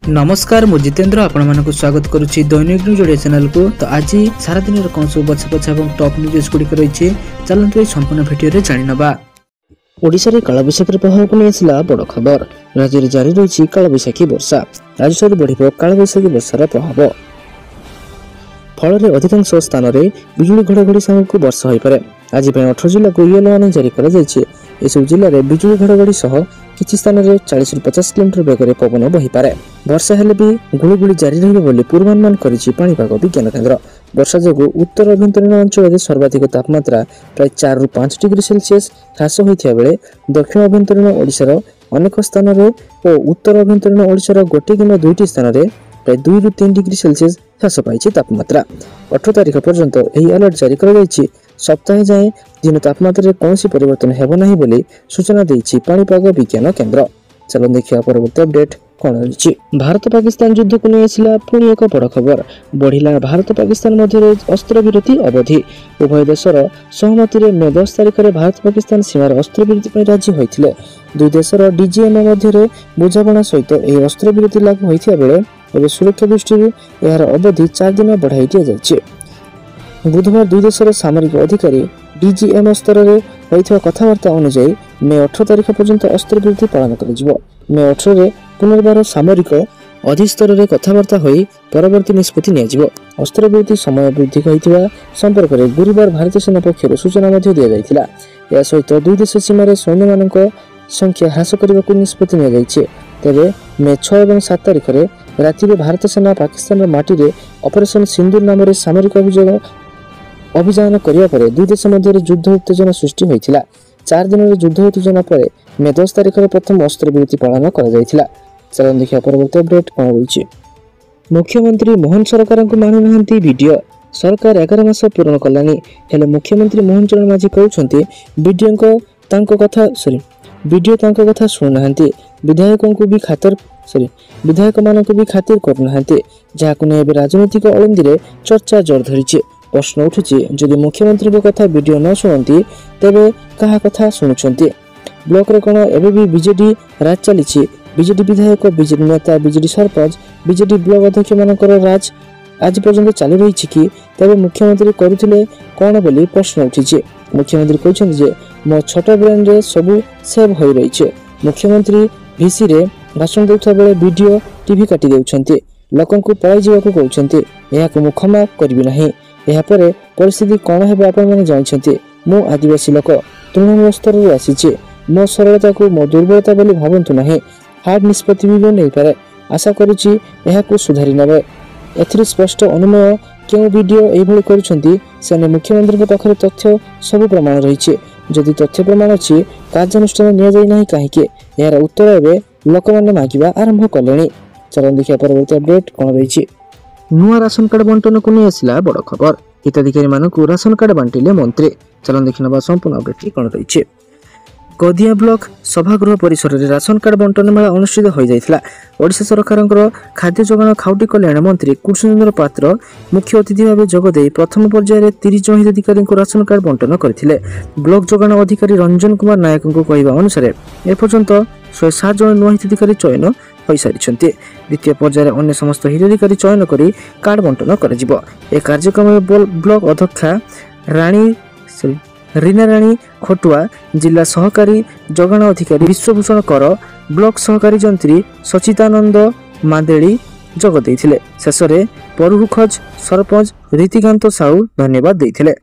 नमस्कार मु जितेंद्र आपण मानक स्वागत करुच्ची दैनिक न्यूज ओडिया चैनल को। तो आज सारा दिन कौन सब बछा बछा और टॉप न्यूज गुड़िक रही चलते ये संपूर्ण भिडियो जाणी नबा। ओडिशा रे कालबैशाखी प्रभाव को नहीं बड़ खबर। राज्य में जारी रही कालबैशाखी वर्षा। राज्य में बढ़ कालबैशाखी वर्षार प्रभाव फल अधिकांश स्थान में बिजुली घड़घड़ी सामक वर्षा हो पारे। आज 18 जिला को येलो वार्निंग जारी कर सब जिले में बिजुली घड़घड़ी सह किसी स्थान में 40 ରୁ 50 किलोमीटर बेगर पवन बही पारे। वर्षा हेले भी गुड़गुड़ी जारी रही पूर्वानुमान करिछि पाणीपाग विज्ञान केन्द्र। वर्षा जोगु उत्तर अभ्यंतरीण अंचल में सर्वाधिक तापमात्रा प्राय 4 ରୁ 5 डिग्री सेल्सियस ह्रास होता बेले दक्षिण अभ्यंतरीण ओडिशार अनेक स्थान में और उत्तर अभ्यंतरीण ओडिशार गोटे कि 2टी स्थान में प्राय 2 ରୁ 3 डिग्री सेल्सियस ह्रास पाई तापमात्रा। 18 तारिख पर्यंत यह अलर्ट जारी कर सप्ताह जाए दिन तापमात्रा कौन परिवर्तन हेब नहीं बोली सूचना देछि पाणीपाग विज्ञान केन्द्र। चलो देखिए परवर्ती अपडेट कौन रही। भारत पाकिस्तान युद्ध को नहीं पुणी एक बड़ खबर। बढ़िला भारत पाकिस्तान मध्य अस्त्रविरति अवधि। उभय देशर सहमति मे 10 तारिख में भारत पाकिस्तान सीमार अस्त्रविरति राजी होते। दुई देशर डीजीएमए मध्य बुझाणा सहित यह अस्त्रविरति लागू होता बेले एवं सुरक्षा दृष्टि यार अवधि 4 दिन बढ़ाई दि जाइए। बुधवार दुई देशर सामरिक अधिकारी डीजीएमए स्तर में होता कथबार्ता अनुଯାयी मे 18 तारिख पर्यंत अस्त्रविरति पालन कर मे 18 रे पुनर्बार सामरिक अधिस्तर में कथबार्ता हो परवर्ती निष्पत्ति नियाजिबो। अस्त्रविरति समय वृद्धि होता संपर्क में गुरुवार भारतीय सेना पक्षर सूचना दि जाइथिला। या सहित दुई देश सीमार सैन्य मानक संख्या ह्रास करने को निष्पत्ति नियाଯାଇଛି। तेरे मे 6 और 7 तारिख में राति में भारत सेना पाकिस्तान माटी में ऑपरेशन सिंदूर नाम सामरिक अभियान करने पर दुई देश मध्य युद्ध उत्तेजना सृष्टि होता। 4 दिन युद्ध उत्तेजना पर मे 10 तारिख में प्रथम अस्त्रविरति पालन कर। चलो देखिए परवर्ती अपडेट कौन रही। मुख्यमंत्री मोहन सरकार को मानुना वीडियो। सरकार 11 मास पूर्ण कलानी हेले मुख्यमंत्री मोहन चरण माझी कहते वीडियो कथा शुणुना विधायकों को भी विधायक मान भी खातिर करना जहां नहीं राजनीतिक अलिंदी में चर्चा जोर धरी। प्रश्न उठुची जदि मुख्यमंत्री कथा वीडियो न शुणती तेबे कहा कथा शुणुंट। ब्लॉक रे कौन एवं भी बीजेडी राज चली। बीजेडी विधायक बीजेडी नेता बीजेडी सरपंच बीजेडी ब्लॉक अध्यक्ष मानकर राज आज पर्यंत चली रही कि तेबे मुख्यमंत्री करुले कौन बोली प्रश्न उठी। मुख्यमंत्री कहते मो छोट ब्रेन रे सबू सेव हो रही। मुख्यमंत्री भिसी रे भाषण देउथा बेले वीडियो टीवी काटी देउछन्ते। लोकन को पळाई जीवाको कहउछन्ते। एहा को मु क्षमा करबी नाही। एहा परे परिस्थिति कोन हेबा आपण माने जानिछन्ते। मु आदिवासी लोक तृणमूल स्तर रे आसीछे। मो सरलता को मो दुर्बलता बोली भाबंतु नाही। हार्ड निष्पत्ति भी नहीं पारे। आशा करूची एहा को सुधारी नबे। एथिरे स्पष्ट अनुमेय केउ वीडियो एभली करूछन्ती सेने मुख्यमंत्री के पाखरे तथ्य सब प्रमाण रहिछे। जदि तथ्य प्रमाण अछि कार्यानुष्ठान निया जाई नाही काहेकि यार उत्तर एबे लोक माने मागिबा आरंभ कलेनी। चलन देखिया परवर्ती अपडेट कौन रही। नुआ राशन कार्ड बंटन को नहीं आसला बड़ खबर। हिताधिकारी मानक राशन कार्ड बांटिले मंत्री। चलन देखिनबा संपूर्ण अपडेट कौन रही। गदिया ब्लॉक सभागृह परिसर में राशन कार्ड बंटन मेला अनुष्ठित हो जाता। ओडिशा सरकार खाद्य जोगाण खाउटी कल्याण मंत्री कृष्णचंद्र पात्र मुख्य अतिथि भाव जोगदे प्रथम पर्यायर 30 जन हिताधिकारी राशन कार्ड बंटन करथिले। ब्लॉक जोगाण अधिकारी रंजन कुमार नायक कहवा अनुसार एपर्यंत 107 जन नुआ हिताधिकारी चयन हो सारी। द्वितीय पर्यायर अन्य समस्त हिताधिकारी चयन कर कार्ड बंटन कर। कार्यक्रम में ब्लॉक अध्यक्षा रीना राणी खटुआ जिला सहकारी जोगाण अधिकारी विश्वभूषण कर ब्लॉक सहकारी जंत्री सचितानंद मादेली जोगदे। शेष में परुखज सरपंच रीतिकांत साहू धन्यवाद देते।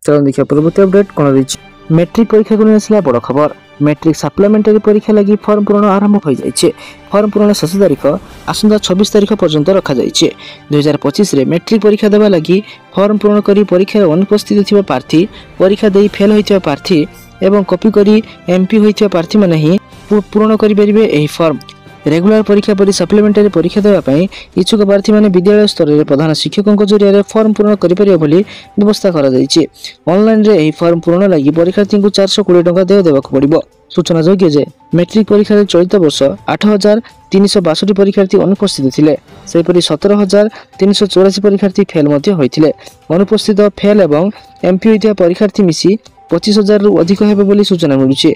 चलो देखिए परवर्ती अपडेट कौन रही। मैट्रिक परीक्षा को नहीं बड़ खबर। मैट्रिक सप्लीमेंटारी परीक्षा लगी फॉर्म पूरण आरंभ हो जाए। फॉर्म पूरण शेष तारीख आसंता 26 तारिख पर्यंत रखा जाइए। 2025 रे मैट्रिक परीक्षा देवा लगी फॉर्म पूरण करी परीक्षा अनुपस्थित थिबा प्रार्थी परीक्षा देई फेल होइथिबा प्रार्थी एवं कॉपी करी एमपी होइथिबा प्रार्थी माने ही पूरण करि परिबे। एही फॉर्म रेगुलर परीक्षा पर सप्लीमेंटारी परीक्षा देवाई इच्छुक प्रार्थी मैंने विद्यालय स्तर में प्रधान शिक्षकों जरिए फॉर्म पूरण करें व्यवस्था ऑनलाइन रे फॉर्म पूरण लगी परीक्षार्थी को 420 टंका देय देवाक पड़िबो। सूचना योग्य जे मैट्रिक परीक्षा चलित वर्ष 8,362 परीक्षार्थी अनुपस्थित थिले। सेपरि 17,384 परीक्षार्थी फेल होते। अनुपस्थित फेल एवं एमपी होता परीक्षार्थी मिसी 25,000 रु अधिक हेबे बोली सूचना मिलुछि।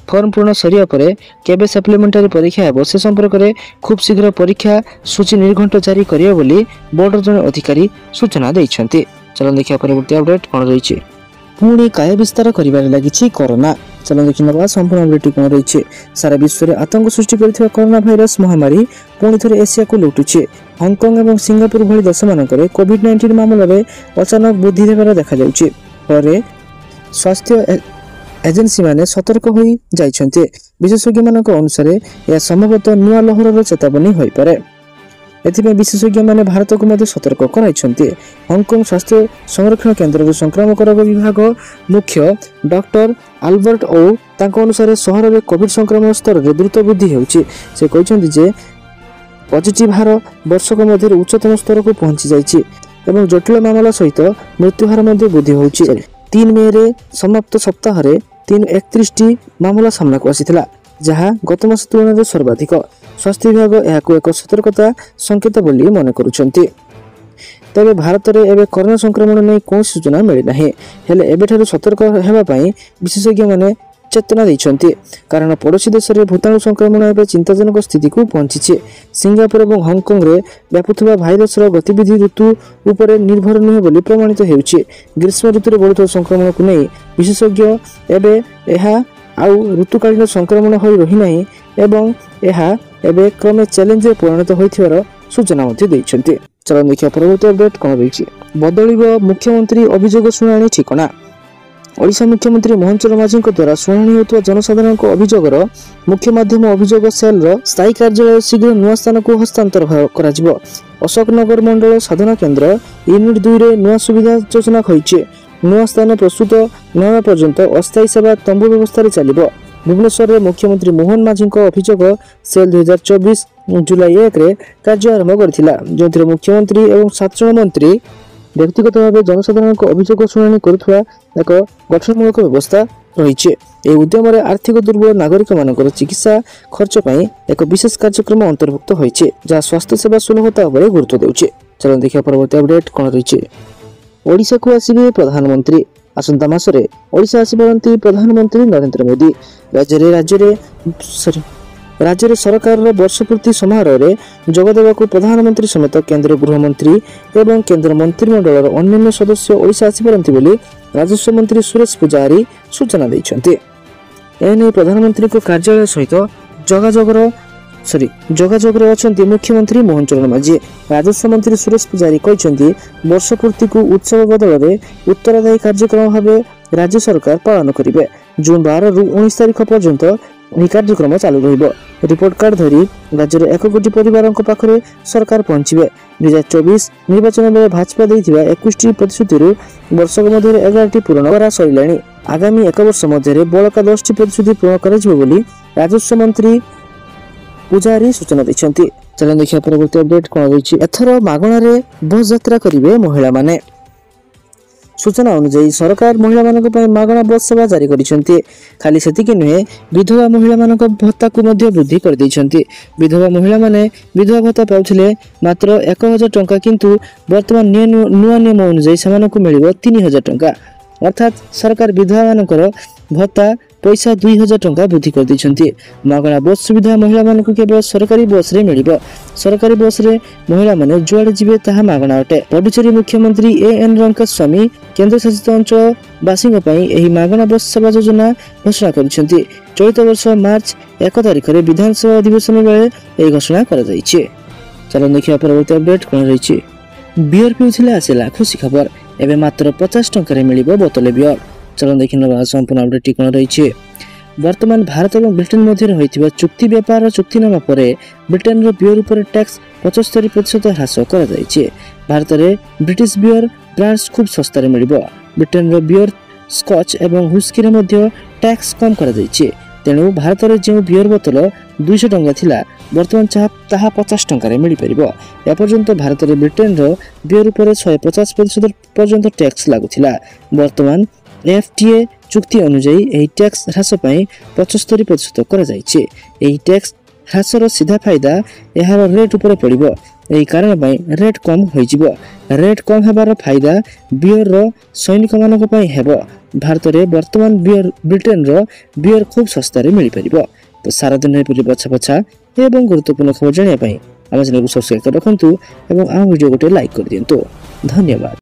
ଫର୍ମ ପୂରଣ ସରିବା ପରେ କେବେ ସପ୍ଲିମେଣ୍ଟାରୀ ପରୀକ୍ଷା ହେବ ସେ ସମ୍ପର୍କରେ ଖୁବ୍ ଶୀଘ୍ର ପରୀକ୍ଷା ସୂଚୀ ନିର୍ଘଣ୍ଟ ଜାରି କରିବେ ବୋଲି ବୋର୍ଡର ଜଣେ ଅଧିକାରୀ ସୂଚନା ଦେଇଛନ୍ତି। ଚାଲନ୍ତୁ ଦେଖିବା ପରବର୍ତ୍ତୀ ଅପଡେଟ୍ କ'ଣ ରହିଛି। ପୁଣି କାୟ ବିସ୍ତାର କରିବାରେ ଲାଗିଛି କରୋନା। ଚାଲନ୍ତୁ ଦେଖିନେବା ସମ୍ପୂର୍ଣ୍ଣ ଅପଡେଟ୍ କ'ଣ ରହିଛି। ସାରା ବିଶ୍ୱରେ ଆତଙ୍କ ସୃଷ୍ଟି କରିଥିବା କରୋନା ଭାଇରସ ମହାମାରୀ ପୁଣି ଥରେ ଏସିଆକୁ ଲୁଟୁଛି। ହଂକଂ ଏବଂ ସିଙ୍ଗାପୁର ଭଳି ଦେଶମାନଙ୍କରେ କୋଭିଡ-19 ମାମଲାରେ ଅଚାନକ ବୃଦ୍ଧି ହେବାର ଦେଖାଯାଉଛି। ଫଳରେ ସ୍ୱାସ୍ଥ୍ୟ ଏଜେନ୍ସିମାନେ ସତର୍କ ହୋଇ ଯାଇଛନ୍ତି। ବିଶେଷଜ୍ଞମାନଙ୍କ ଅନୁସାରେ ଏହା ସମ୍ଭବତଃ ନୂଆ ଲହରର ଚେତାବନୀ ହୋଇପାରେ। ଏଥିପାଇଁ ବିଶେଷଜ୍ଞମାନେ ଭାରତକୁ ମଧ୍ୟ ସତର୍କ କରାଇଛନ୍ତି। ହଂକଂ ସ୍ୱାସ୍ଥ୍ୟ ସଂରକ୍ଷଣ କେନ୍ଦ୍ରର ସଂକ୍ରାମକ ରୋଗ ବିଭାଗ ମୁଖ୍ୟ ଡକ୍ଟର ଆଲବର୍ଟ ଓ ତାଙ୍କ ଅନୁସାରେ ସହରରେ କୋଭିଡ ସଂକ୍ରମଣ ସ୍ତରରେ ଦ୍ରୁତ ବୃଦ୍ଧି ହେଉଛି। ସେ କହିଛନ୍ତି ଯେ ପଜିଟିଭ ହାର ବର୍ଷକ ମଧ୍ୟରେ ଉଚ୍ଚତମ ସ୍ତରକୁ ପହଞ୍ଚି ଯାଇଛି ଏବଂ ଜଟିଳ ମାମଲା ସହିତ ମୃତ୍ୟୁହାର ମଧ୍ୟ ବୃଦ୍ଧି ହେଉଛି। 3 ମେରେ ସମାପ୍ତ ସପ୍ତାହରେ 331ଟି ମାମଲା ସାମ୍ନାକୁ ଆସିଥିଲା, ଯାହା ଗତ ମାସ ତୁଳନାରେ ସର୍ବାଧିକ। ସ୍ୱାସ୍ଥ୍ୟ ବିଭାଗ ଏହାକୁ ଏକ ସତର୍କତା ସଂକେତ ବୋଲି ମନେ କରୁଛନ୍ତି। ତେବେ ଭାରତରେ ଏବେ କରୋନା ସଂକ୍ରମଣ ନେଇ କୌଣସି ସୂଚନା ମିଳିନାହିଁ। ହେଲେ ଏବେଠାରୁ ସତର୍କ ହେବା ପାଇଁ ବିଶେଷଜ୍ଞମାନେ ଚେତନା ଦେଇଛନ୍ତି, କାରଣ ପଡ଼ୋଶୀ ଦେଶରେ ଭୂତାଣୁ ସଂକ୍ରମଣ ଏବେ ଚିନ୍ତାଜନକ ସ୍ଥିତିକୁ ପହଞ୍ଚିଛି। ସିଙ୍ଗାପୁର ଏବଂ ହଂକଂରେ ବ୍ୟାପୁଥିବା ଭାଇରସର ଗତିବିଧି ଋତୁ ଉପରେ ନିର୍ଭର ନୁହେଁ ବୋଲି ପ୍ରମାଣିତ ହେଉଛି। ଗ୍ରୀଷ୍ମ ଋତୁରେ ବଢ଼ୁଥିବା ସଂକ୍ରମଣକୁ ନେଇ ବିଶେଷଜ୍ଞ ଏବେ ଏହା ଆଉ ଋତୁକାଳୀନ ସଂକ୍ରମଣ ହୋଇ ରହିନାହିଁ ଏବଂ ଏହା ଏବେ କ୍ରମେ ଚ୍ୟାଲେଞ୍ଜରେ ପରିଣତ ହୋଇଥିବାର ସୂଚନା ମଧ୍ୟ ଦେଇଛନ୍ତି। ଚାଲନ୍ତୁ ଦେଖିବା ପରବର୍ତ୍ତୀ ଅପଡେଟ୍ କ'ଣ ରହିଛି। ବଦଳିବ ମୁଖ୍ୟମନ୍ତ୍ରୀ ଅଭିଯୋଗ ଶୁଣାଣି ଠିକଣା। ଓଡ଼ିଶା ମୁଖ୍ୟମନ୍ତ୍ରୀ ମୋହନ ଚରଣ ମାଝୀଙ୍କ ଦ୍ୱାରା ଶୁଣାଣି ହେଉଥିବା ଜନସାଧାରଣଙ୍କ ଅଭିଯୋଗର ମୁଖ୍ୟ ମାଧ୍ୟମ ଅଭିଯୋଗ ସେଲ୍ର ସ୍ଥାୟୀ କାର୍ଯ୍ୟାଳୟ ଶୀଘ୍ର ନୂଆ ସ୍ଥାନକୁ ହସ୍ତାନ୍ତର କରାଯିବ। ଅଶୋକନଗର ମଣ୍ଡଳ ସାଧନା କେନ୍ଦ୍ର ୟୁନିଟ୍ 2ରେ ନୂଆ ସୁବିଧା ଯୋଜନା ହୋଇଛି। ନୂଆ ସ୍ଥାନ ପ୍ରସ୍ତୁତ ନ ହେବା ପର୍ଯ୍ୟନ୍ତ ଅସ୍ଥାୟୀ ସେବା ତମ୍ବୁ ବ୍ୟବସ୍ଥାରେ ଚାଲିବ। ଭୁବନେଶ୍ୱରରେ ମୁଖ୍ୟମନ୍ତ୍ରୀ ମୋହନ ମାଝୀଙ୍କ ଅଭିଯୋଗ ସେଲ୍ 2024 ଜୁଲାଇ 1ରେ କାର୍ଯ୍ୟ ଆରମ୍ଭ କରିଥିଲା, ଯେଉଁଥିରେ ମୁଖ୍ୟମନ୍ତ୍ରୀ ଏବଂ 7 ଜଣ ମନ୍ତ୍ରୀ ବ୍ୟକ୍ତିଗତ ଭାବେ ଜନସାଧାରଣଙ୍କ ଅଭିଯୋଗ ଶୁଣାଣି କରୁଥିବା ଏକ ଗଠନମୂଳକ ବ୍ୟବସ୍ଥା ରହିଛି। ଏହି ଉଦ୍ୟମରେ ଆର୍ଥିକ ଦୁର୍ବଳ ନାଗରିକମାନଙ୍କର ଚିକିତ୍ସା ଖର୍ଚ୍ଚ ପାଇଁ ଏକ ବିଶେଷ କାର୍ଯ୍ୟକ୍ରମ ଅନ୍ତର୍ଭୁକ୍ତ ହୋଇଛି, ଯାହା ସ୍ୱାସ୍ଥ୍ୟ ସେବା ସୁଲଭତା ଉପରେ ଗୁରୁତ୍ୱ ଦେଉଛି। ଚାଲନ୍ତୁ ଦେଖିବା ପରବର୍ତ୍ତୀ ଅପଡେଟ୍ କ'ଣ ରହିଛି। ଓଡ଼ିଶାକୁ ଆସିବେ ପ୍ରଧାନମନ୍ତ୍ରୀ। ଆସନ୍ତା ମାସରେ ଓଡ଼ିଶା ଆସିପାରନ୍ତି ପ୍ରଧାନମନ୍ତ୍ରୀ ନରେନ୍ଦ୍ର ମୋଦି। ରାଜ୍ୟରେ ସରକାରର ବର୍ଷପୂର୍ତ୍ତି ସମାରୋହରେ ଯୋଗଦେବାକୁ ପ୍ରଧାନମନ୍ତ୍ରୀ ସମେତ କେନ୍ଦ୍ର ଗୃହମନ୍ତ୍ରୀ ଏବଂ କେନ୍ଦ୍ର ମନ୍ତ୍ରିମଣ୍ଡଳର ଅନ୍ୟାନ୍ୟ ସଦସ୍ୟ ଓଡ଼ିଶା ଆସିପାରନ୍ତି ବୋଲି ରାଜସ୍ୱ ମନ୍ତ୍ରୀ ସୁରେଶ ପୂଜାରୀ ସୂଚନା ଦେଇଛନ୍ତି। ଏନେଇ ପ୍ରଧାନମନ୍ତ୍ରୀଙ୍କ କାର୍ଯ୍ୟାଳୟ ସହିତ ଯୋଗାଯୋଗରେ ଅଛନ୍ତି ମୁଖ୍ୟମନ୍ତ୍ରୀ ମୋହନ ଚରଣ ମାଝୀ। ରାଜସ୍ୱ ମନ୍ତ୍ରୀ ସୁରେଶ ପୂଜାରୀ କହିଛନ୍ତି, ବର୍ଷପୂର୍ତ୍ତିକୁ ଉତ୍ସବ ବଦଳରେ ଉତ୍ତରଦାୟୀ କାର୍ଯ୍ୟକ୍ରମ ଭାବେ ରାଜ୍ୟ ସରକାର ପାଳନ କରିବେ। ଜୁନ୍ 12ରୁ 19 ତାରିଖ ପର୍ଯ୍ୟନ୍ତ ଏହି କାର୍ଯ୍ୟକ୍ରମ ଚାଲୁ ରହିବ। ରିପୋର୍ଟ କାର୍ଡ ଧରି ରାଜ୍ୟର 1 କୋଟି ପରିବାରଙ୍କ ପାଖରେ ସରକାର ପହଞ୍ଚିବେ। 2024 ନିର୍ବାଚନ ବେଳେ ଭାଜପା ଦେଇଥିବା 21ଟି ପ୍ରତିଶ୍ରୁତିରୁ ବର୍ଷକ ମଧ୍ୟରେ 11ଟି ପୂରଣ କରା ସରିଲାଣି। ଆଗାମୀ 1 ବର୍ଷ ମଧ୍ୟରେ ବଳକା 10ଟି ପ୍ରତିଶ୍ରୁତି ପୂରଣ କରାଯିବ ବୋଲି ରାଜସ୍ୱ ମନ୍ତ୍ରୀ ପୂଜାରୀ ସୂଚନା ଦେଇଛନ୍ତି। ଚାଲନ୍ତୁ ଦେଖିବା ପରବର୍ତ୍ତୀ ଅପଡେଟ୍ କ'ଣ ରହିଛି। ଏଥର ମାଗଣାରେ ବସ୍ ଯାତ୍ରା କରିବେ ମହିଳାମାନେ। ସୂଚନା ଅନୁଯାୟୀ ସରକାର ମହିଳାମାନଙ୍କ ପାଇଁ ମାଗଣା ବସ୍ ସେବା ଜାରି କରିଛନ୍ତି। ଖାଲି ସେତିକି ନୁହେଁ, ବିଧବା ମହିଳାମାନଙ୍କ ଭତ୍ତାକୁ ମଧ୍ୟ ବୃଦ୍ଧି କରିଦେଇଛନ୍ତି। ବିଧବା ମହିଳାମାନେ ବିଧବା ଭତ୍ତା ପାଉଥିଲେ ମାତ୍ର 1000 ଟଙ୍କା, କିନ୍ତୁ ବର୍ତ୍ତମାନ ନୂଆ ନିୟମ ଅନୁଯାୟୀ ସେମାନଙ୍କୁ ମିଳିବ 3000 ଟଙ୍କା। ଅର୍ଥାତ୍ ସରକାର ବିଧବାମାନଙ୍କର ଭତ୍ତା ପଇସା 2000 ଟଙ୍କା ବୃଦ୍ଧି କରିଦେଇଛନ୍ତି। ମାଗଣା ବସ୍ ସୁବିଧା ମହିଳାମାନଙ୍କୁ କେବଳ ସରକାରୀ ବସ୍ରେ ମିଳିବ। ସରକାରୀ ବସ୍ରେ ମହିଳାମାନେ ଯୁଆଡ଼େ ଯିବେ ତାହା ମାଗଣା ଅଟେ। ପଡୁଚେରୀ ମୁଖ୍ୟମନ୍ତ୍ରୀ ଏଏନ୍ ରଙ୍ଗାସ୍ୱାମୀ କେନ୍ଦ୍ରଶାସିତ ଅଞ୍ଚଳବାସୀଙ୍କ ପାଇଁ ଏହି ମାଗଣା ବସ୍ ସେବା ଯୋଜନା ଘୋଷଣା କରିଛନ୍ତି। ଚଳିତ ବର୍ଷ ମାର୍ଚ୍ଚ 1 ତାରିଖରେ ବିଧାନସଭା ଅଧିବେଶନ ବେଳେ ଏହି ଘୋଷଣା କରାଯାଇଛି। ଚାଲନ୍ତୁ ଦେଖିବା ପରବର୍ତ୍ତୀ ଅପଡେଟ୍ କ'ଣ ରହିଛି। ବିୟର ପିଉଥିଲେ ଆସିଲା ଖୁସି ଖବର। ଏବେ ମାତ୍ର 50 ଟଙ୍କାରେ ମିଳିବ ବୋତଲ ବିୟର। ଚାଲନ୍ତୁ ଦେଖିନେବା ସମ୍ପୂର୍ଣ୍ଣ ଅପଡେଟ୍ କ'ଣ ରହିଛି। ବର୍ତ୍ତମାନ ଭାରତ ଏବଂ ବ୍ରିଟେନ ମଧ୍ୟରେ ହୋଇଥିବା ଚୁକ୍ତି ବ୍ୟାପାର ଚୁକ୍ତିନାମା ପରେ ବ୍ରିଟେନର ବିୟର ଉପରେ ଟ୍ୟାକ୍ସ 75% ହ୍ରାସ କରାଯାଇଛି। ଭାରତରେ ବ୍ରିଟିଶ ବିୟର ବ୍ରାଣ୍ଡସ୍ ଖୁବ୍ ଶସ୍ତାରେ ମିଳିବ। ବ୍ରିଟେନର ବିୟର, ସ୍କଚ୍ ଏବଂ ହୁଇସ୍କିରେ ମଧ୍ୟ ଟ୍ୟାକ୍ସ କମ୍ କରାଯାଇଛି। ତେଣୁ ଭାରତରେ ଯେଉଁ ବିୟର ବୋତଲ 200 ଟଙ୍କା ଥିଲା, ବର୍ତ୍ତମାନ ତାହା 50 ଟଙ୍କାରେ ମିଳିପାରିବ। ଏପର୍ଯ୍ୟନ୍ତ ଭାରତରେ ବ୍ରିଟେନର ବିୟର ଉପରେ 150% ପର୍ଯ୍ୟନ୍ତ ଟ୍ୟାକ୍ସ ଲାଗୁଥିଲା। ବର୍ତ୍ତମାନ FTA ଚୁକ୍ତି ଅନୁଯାୟୀ ଏହି ଟ୍ୟାକ୍ସ ହ୍ରାସ ପାଇଁ 75% କରାଯାଇଛି। ଏହି ଟ୍ୟାକ୍ସ ହ୍ରାସର ସିଧା ଫାଇଦା ଏହାର ରେଟ୍ ଉପରେ ପଡ଼ିବ। ଏହି କାରଣ ପାଇଁ ରେଟ୍ କମ୍ ହୋଇଯିବ। ରେଟ୍ କମ୍ ହେବାର ଫାଇଦା ବିୟରର ସୈନିକମାନଙ୍କ ପାଇଁ ହେବ। ଭାରତରେ ବର୍ତ୍ତମାନ ବ୍ରିଟେନର ବିୟର ଖୁବ୍ ଶସ୍ତାରେ ମିଳିପାରିବ। ତ ସାରାଦିନ ଏପରି ବଛା ବଛା ଏବଂ ଗୁରୁତ୍ୱପୂର୍ଣ୍ଣ ଖବର ଜାଣିବା ପାଇଁ ଆମ ଚ୍ୟାନେଲକୁ ସବସ୍କ୍ରାଇବ୍ କରି ରଖନ୍ତୁ ଏବଂ ଆମ ଭିଡ଼ିଓ ଗୋଟେ ଲାଇକ୍ କରିଦିଅନ୍ତୁ। ଧନ୍ୟବାଦ।